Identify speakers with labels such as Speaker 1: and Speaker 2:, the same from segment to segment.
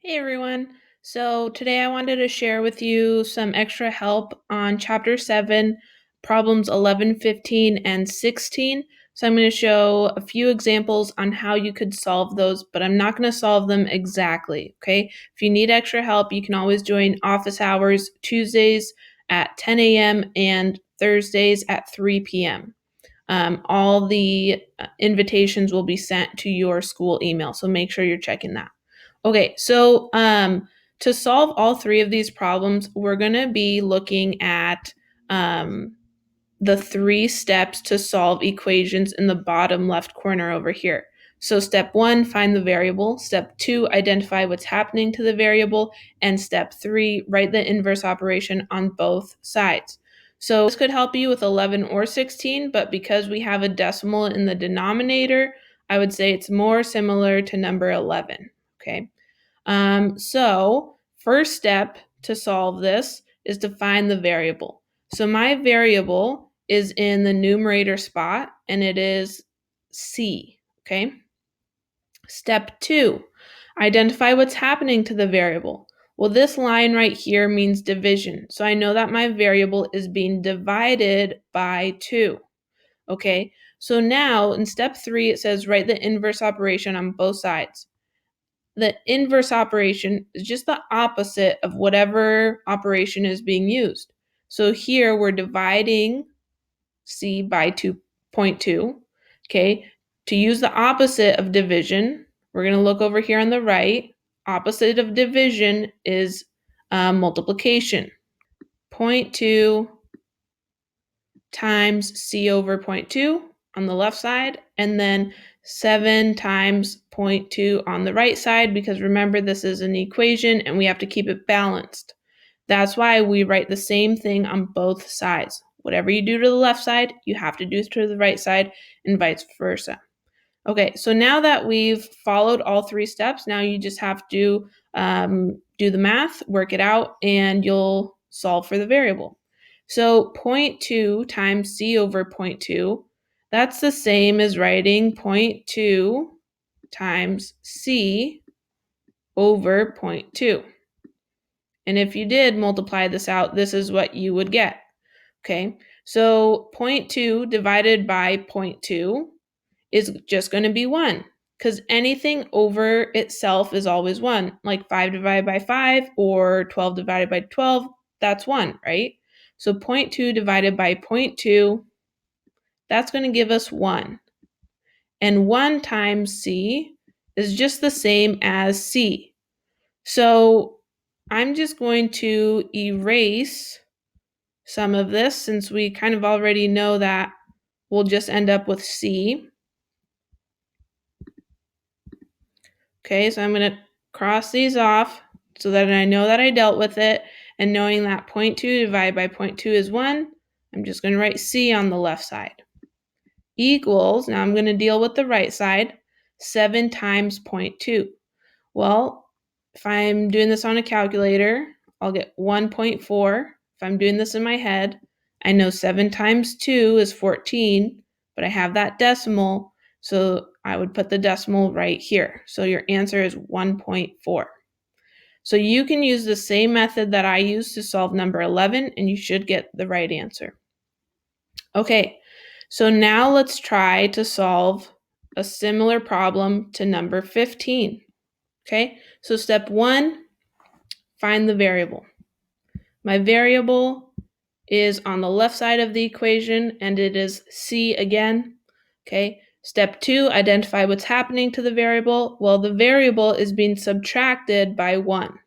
Speaker 1: Hey everyone. So today I wanted to share with you some extra help on chapter 7, problems 11, 15, and 16. So I'm going to show a few examples on how you could solve those, but I'm not going to solve them exactly, okay? If you need extra help, you can always join office hours Tuesdays at 10 a.m. and Thursdays at 3 p.m. All the invitations will be sent to your school email, so make sure you're checking that. Okay, so to solve all three of these problems, we're going to be looking at the 3 steps to solve equations in the bottom left corner over here. So step 1, find the variable. Step 2, identify what's happening to the variable. And step 3, write the inverse operation on both sides. So this could help you with 11 or 16, but because we have a decimal in the denominator, I would say it's more similar to number 11, okay? So first step to solve this is to find the variable. So my variable is in the numerator spot and it is C, okay? Step 2, identify what's happening to the variable. Well, this line right here means division. So I know that my variable is being divided by 2, okay? So now in step 3, it says write the inverse operation on both sides. The inverse operation is just the opposite of whatever operation is being used. So here we're dividing C by 2.2. Okay, to use the opposite of division, we're going to look over here on the right. Opposite of division is multiplication. 0.2 times C over 0.2 on the left side, and then 7 times 0.2 on the right side, because remember, this is an equation and we have to keep it balanced. That's why we write the same thing on both sides. Whatever you do to the left side, you have to do to the right side, and vice versa. Okay, so now that we've followed all 3 steps, now you just have to do the math, work it out, and you'll solve for the variable. So 0.2 times C over 0.2, that's the same as writing 0.2 times C over 0.2. And if you did multiply this out, this is what you would get. Okay, so 0.2 divided by 0.2 is just going to be 1, because anything over itself is always 1, like 5 divided by 5 or 12 divided by 12, that's 1, right? So 0.2 divided by 0.2, that's going to give us 1. And 1 times C is just the same as C. So I'm just going to erase some of this since we kind of already know that we'll just end up with C. Okay, so I'm going to cross these off so that I know that I dealt with it. And knowing that 0.2 divided by 0.2 is 1, I'm just going to write C on the left side. Equals, now I'm going to deal with the right side, 7 times 0.2. Well, if I'm doing this on a calculator, I'll get 1.4. If I'm doing this in my head, I know 7 times 2 is 14, but I have that decimal, so I would put the decimal right here. So your answer is 1.4. So you can use the same method that I used to solve number 11, and you should get the right answer. Okay, so now let's try to solve a similar problem to number 15. Okay, so step 1, find the variable. My variable is on the left side of the equation, and it is C again. Okay, step 2, identify what's happening to the variable. Well, the variable is being subtracted by 1.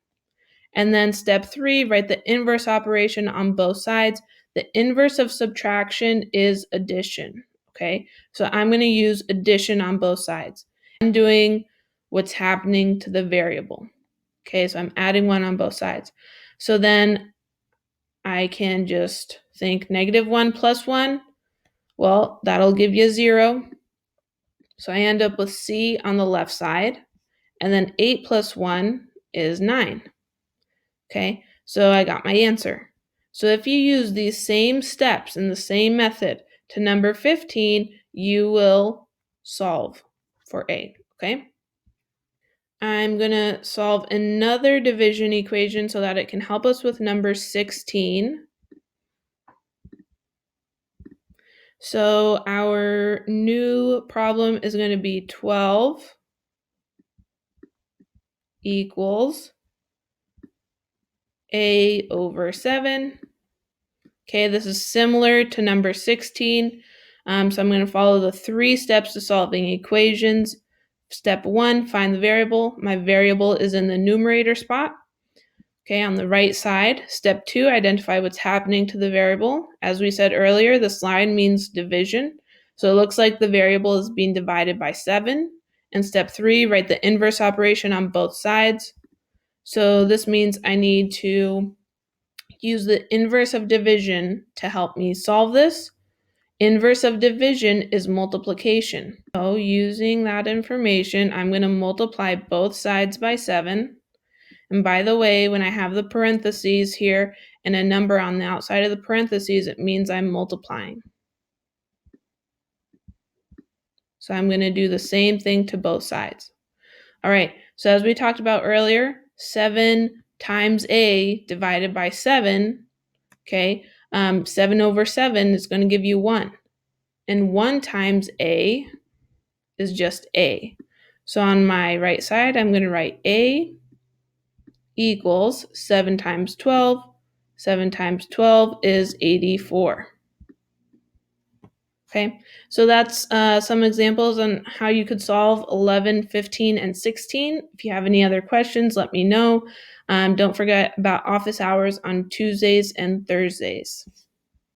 Speaker 1: And then step 3, write the inverse operation on both sides. The inverse of subtraction is addition. Okay, so I'm going to use addition on both sides. I'm doing what's happening to the variable. Okay, so I'm adding 1 on both sides. So then I can just think -1 plus 1. Well, that'll give you 0. So I end up with C on the left side. And then 8 plus 1 is 9. Okay, so I got my answer. So if you use these same steps in the same method to number 15, you will solve for A, okay? I'm going to solve another division equation so that it can help us with number 16. So our new problem is going to be 12 equals a over 7. Okay, this is similar to number 16. So I'm going to follow the 3 steps to solving equations. Step 1, find the variable. My variable is in the numerator spot. Okay, on the right side. Step 2, identify what's happening to the variable. As we said earlier, this line means division. So it looks like the variable is being divided by 7. And step 3, write the inverse operation on both sides. So this means I need to use the inverse of division to help me solve this. Inverse of division is multiplication. So using that information, I'm going to multiply both sides by 7. And by the way, when I have the parentheses here and a number on the outside of the parentheses, it means I'm multiplying. So I'm going to do the same thing to both sides. All right, so as we talked about earlier, 7 times a divided by 7, okay, 7 over 7 is going to give you 1. And 1 times a is just a. So on my right side, I'm going to write a equals 7 times 12. 7 times 12 is 84. Okay, so that's some examples on how you could solve 11, 15, and 16. If you have any other questions, let me know. Don't forget about office hours on Tuesdays and Thursdays.